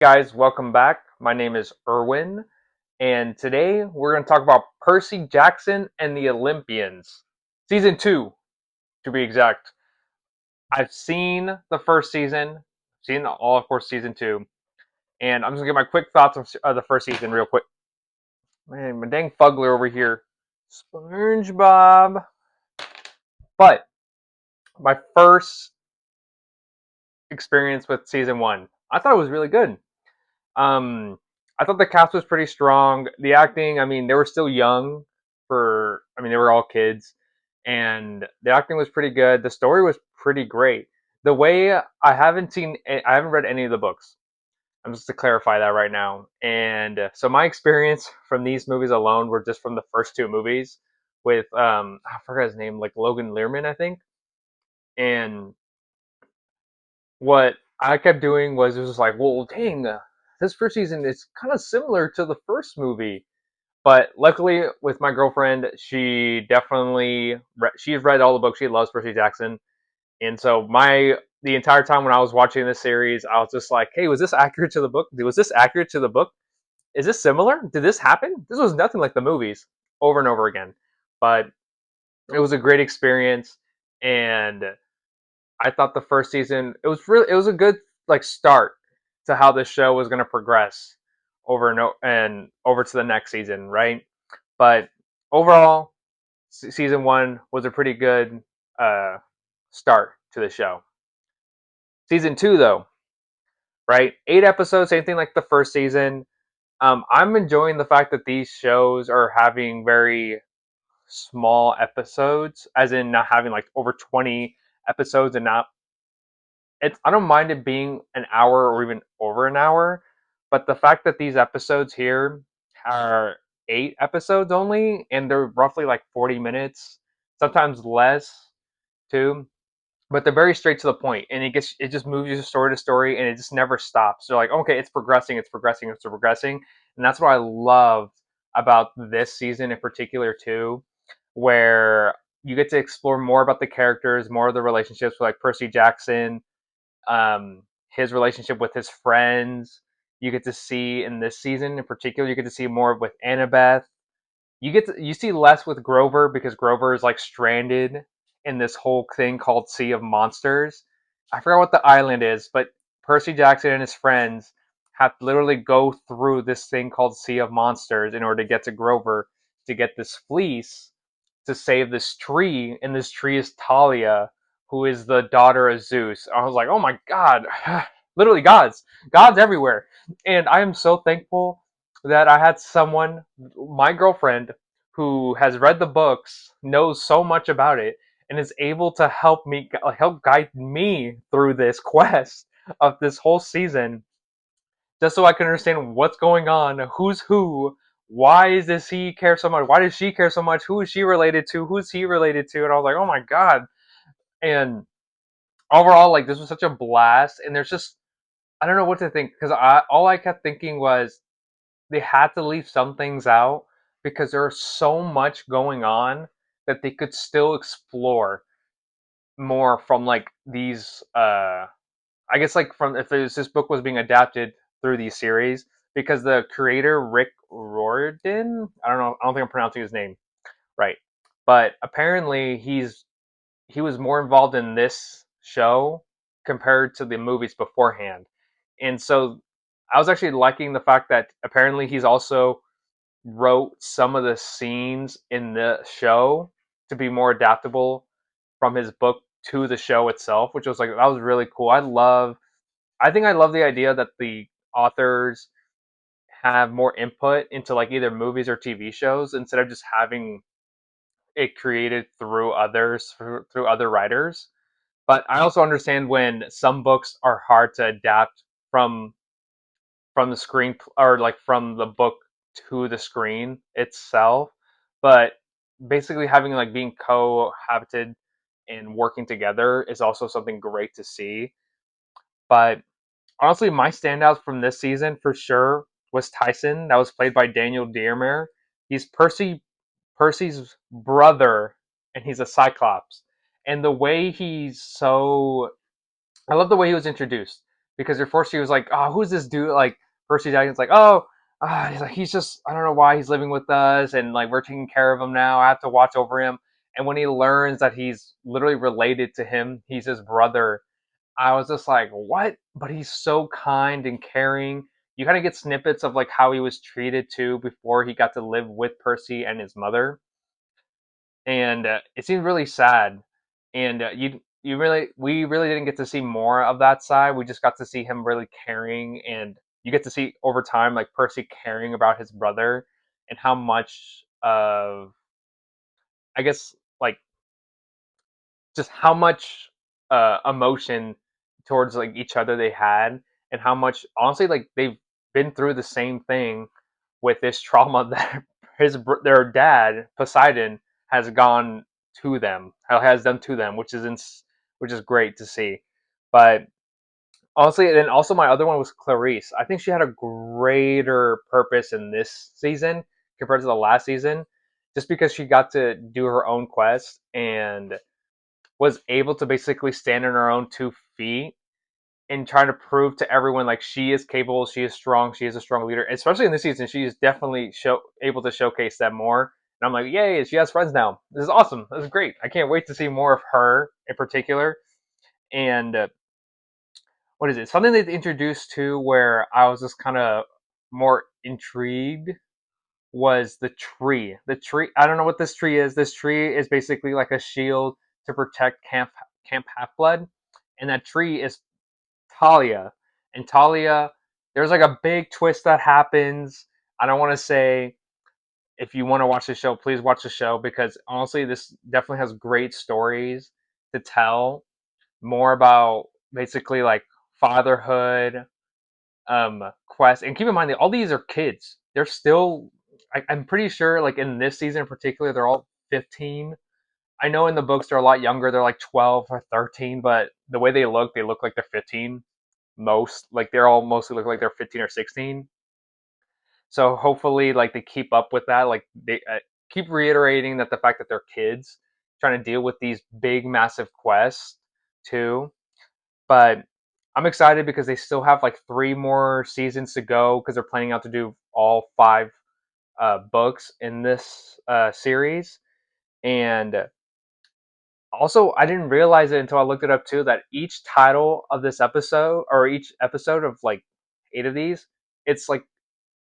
Guys, welcome back. My name is Erwin, and today we're going to talk about Percy Jackson and the Olympians. Season 2, to be exact. I've seen the first season, seen all, of course, season 2, and I'm just going to give my quick thoughts of the first season real quick. Man, my dang Fugler over here. SpongeBob. But my first experience with season 1, I thought it was really good. Um, I thought the cast was pretty strong. The acting, I mean, they were still young they were all kids, and the acting was pretty good. The story was pretty great. The way I haven't read any of the books. I'm just to clarify that right now. And so my experience from these movies alone were just from the first two movies with I forgot his name, like Logan Lerman, I think. And what I kept doing was it was like, well, dang, this first season is kind of similar to the first movie. But luckily, with my girlfriend, she's read all the books. She loves Percy Jackson, and so the entire time when I was watching this series, I was just like, hey, was this accurate to the book? Was this accurate to the book? Is this similar? Did this happen? This was nothing like the movies, over and over again. But it was a great experience, and I thought the first season it was a good like start to how the show was going to progress and over to the next season, right? But overall, season 1 was a pretty good uh, start to the show. Season 2, though, right? 8 episodes, same thing like the first season. I'm enjoying the fact that these shows are having very small episodes, as in not having like over 20 episodes and not I don't mind it being an hour or even over an hour, but the fact that these episodes here are 8 episodes only and they're roughly like 40 minutes, sometimes less too, but they're very straight to the point and it just moves you story to story and it just never stops. You're like, okay, it's progressing, it's progressing, it's progressing. And that's what I love about this season in particular too, where you get to explore more about the characters, more of the relationships with like Percy Jackson, his relationship with his friends. You get to see in this season in particular, you get to see more with Annabeth. You see less with Grover because Grover is like stranded in this whole thing called Sea of Monsters. I forgot what the island is, but Percy Jackson and his friends have to literally go through this thing called Sea of Monsters in order to get to Grover to get this fleece to save this tree, and this tree is Talia, who is the daughter of Zeus. I was like, oh my god, literally gods everywhere, and I am so thankful that I had someone, my girlfriend, who has read the books, knows so much about it, and is able to help guide me through this quest of this whole season just so I can understand what's going on, who's who, why does he care so much, why does she care so much, who is she related to, who's he related to, and I was like, oh my god. And overall, like, this was such a blast, and there's just, I don't know what to think, because all I kept thinking was they had to leave some things out because there's so much going on that they could still explore more from like these I guess like from if this book was being adapted through these series, because the creator Rick Riordan, I don't think I'm pronouncing his name right, but apparently he was more involved in this show compared to the movies beforehand, and so I was actually liking the fact that apparently he's also wrote some of the scenes in the show to be more adaptable from his book to the show itself, which was like that was really cool. I think I love the idea that the authors have more input into like either movies or TV shows instead of just having it created through other writers. But I also understand when some books are hard to adapt from the screen or like from the book to the screen itself. But basically having like being cohabited and working together is also something great to see. But honestly, my standout from this season for sure was Tyson. That was played by Daniel Dearmer. He's Percy's brother, and he's a Cyclops. And the way I love the way he was introduced because before she was like, oh, who's this dude? Like Percy Jackson's like, oh, he's like, he's just, I don't know why he's living with us, and like we're taking care of him now. I have to watch over him. And when he learns that he's literally related to him, he's his brother. I was just like, what? But he's so kind and caring. You kind of get snippets of like how he was treated too before he got to live with Percy and his mother, and it seemed really sad. And you really we really didn't get to see more of that side. We just got to see him really caring, and you get to see over time like Percy caring about his brother and how much of, I guess, like just how much emotion towards like each other they had, and how much honestly like they've been through the same thing with this trauma that their dad Poseidon has gone to them, has done to them, which is great to see. But honestly, and then also my other one was Clarice. I think she had a greater purpose in this season compared to the last season, just because she got to do her own quest and was able to basically stand on her own 2 feet and trying to prove to everyone like she is capable, she is strong, she is a strong leader. Especially in this season, she is definitely able to showcase that more. And I'm like, yay, she has friends now. This is awesome. This is great. I can't wait to see more of her in particular. And what is it? Something they introduced to where I was just kind of more intrigued was the tree. The tree. I don't know what this tree is. This tree is basically like a shield to protect Camp Half Blood, and that tree is Talia. And Talia, there's like a big twist that happens. I don't want to say, if you want to watch the show, please watch the show, because honestly, this definitely has great stories to tell. More about basically like fatherhood, quest, and keep in mind that all these are kids. They're still, I'm pretty sure, like in this season in particular, they're all 15. I know in the books they're a lot younger. They're like 12 or 13, but the way they look like they're 15. Most like they're all mostly look like they're 15 or 16. So hopefully, like they keep up with that. Like they keep reiterating that the fact that they're kids trying to deal with these big, massive quests too. But I'm excited because they still have like 3 more seasons to go because they're planning out to do all 5 books in this series. And also, I didn't realize it until I looked it up too that each title of this episode, or each episode of like 8 of these, it's like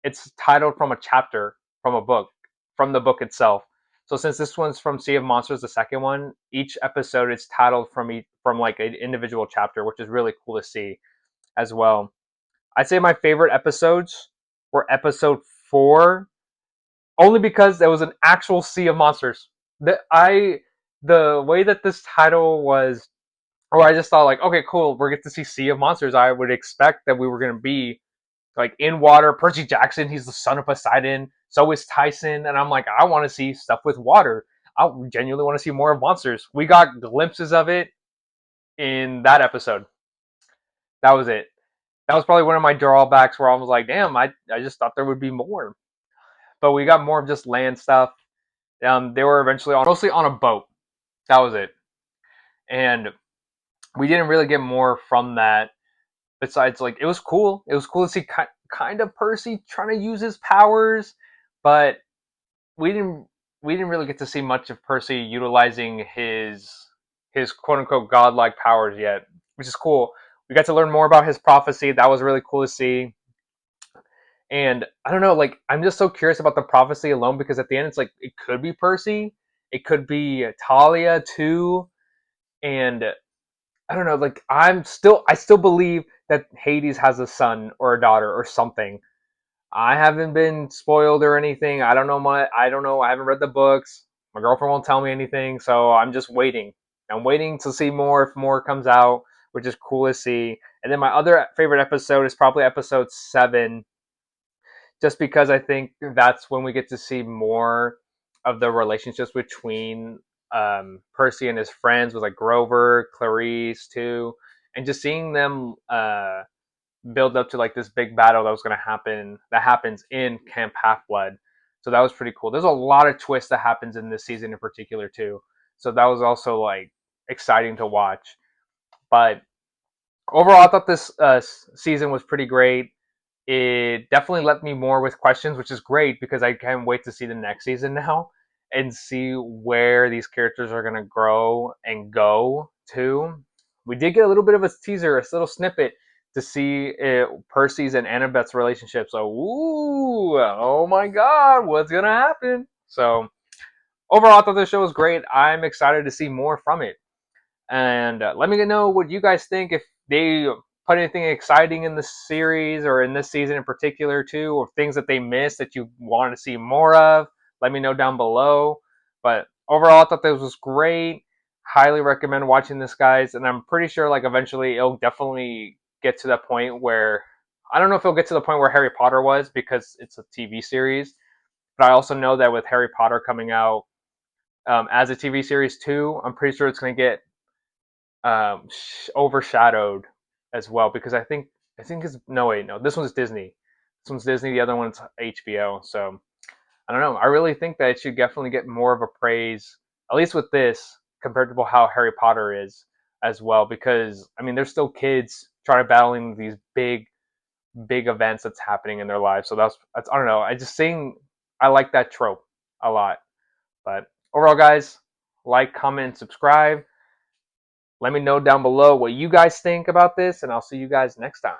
it's titled from a chapter from a book, from the book itself. So since this one's from Sea of Monsters, the second one, each episode is titled from like an individual chapter, which is really cool to see as well. I'd say my favorite episodes were episode 4, only because there was an actual Sea of Monsters. The way that this title was, or I just thought like, okay, cool, we're get to see Sea of Monsters. I would expect that we were gonna be like in water. Percy Jackson, he's the son of Poseidon. So is Tyson, and I'm like, I want to see stuff with water. I genuinely want to see more of monsters. We got glimpses of it in that episode. That was it. That was probably one of my drawbacks where I was like, damn, I just thought there would be more. But we got more of just land stuff. They were eventually mostly on a boat. That was it. And we didn't really get more from that. Besides, like, it was cool. It was cool to see kind of Percy trying to use his powers, but we didn't we didn't really get to see much of Percy utilizing his quote unquote godlike powers yet, which is cool. We got to learn more about his prophecy. That was really cool to see. And I don't know, like I'm just so curious about the prophecy alone because at the end it's like it could be Percy, it could be Talia too, and I don't know, like I still believe that Hades has a son or a daughter or something. I haven't been spoiled or anything. I don't know my I don't know. I haven't read the books. My girlfriend won't tell me anything, so I'm just waiting. I'm waiting to see more if more comes out, which is cool to see. And then my other favorite episode is probably episode 7, just because I think that's when we get to see more of the relationships between Percy and his friends with like Grover, Clarice too, and just seeing them build up to like this big battle that was going to happen that happens in Camp Half Blood. So that was pretty cool. There's a lot of twists that happens in this season in particular too. So that was also like exciting to watch. But overall, I thought this season was pretty great. It definitely left me more with questions, which is great because I can't wait to see the next season now and see where these characters are going to grow and go to. We did get a little bit of a teaser, a little snippet to see Percy's and Annabeth's relationship. So, ooh, oh my God, what's going to happen? So, overall, I thought this show was great. I'm excited to see more from it. And let me know what you guys think, if they put anything exciting in the series or in this season in particular too, or things that they missed that you want to see more of. Let me know down below. But overall, I thought this was great. Highly recommend watching this, guys. And I'm pretty sure like eventually it'll definitely get to that point where I don't know if it'll get to the point where Harry Potter was because it's a TV series. But I also know that with Harry Potter coming out as a TV series too, I'm pretty sure it's going to get overshadowed as well because I think it's no wait no this one's Disney. This one's Disney. The other one's HBO. So I don't know. I really think that it should definitely get more of a praise, at least with this, compared to how Harry Potter is as well. Because I mean, they're still kids trying to battling these big events that's happening in their lives. So that's I don't know. I just think I like that trope a lot. But overall, guys, like, comment, and subscribe. Let me know down below what you guys think about this, and I'll see you guys next time.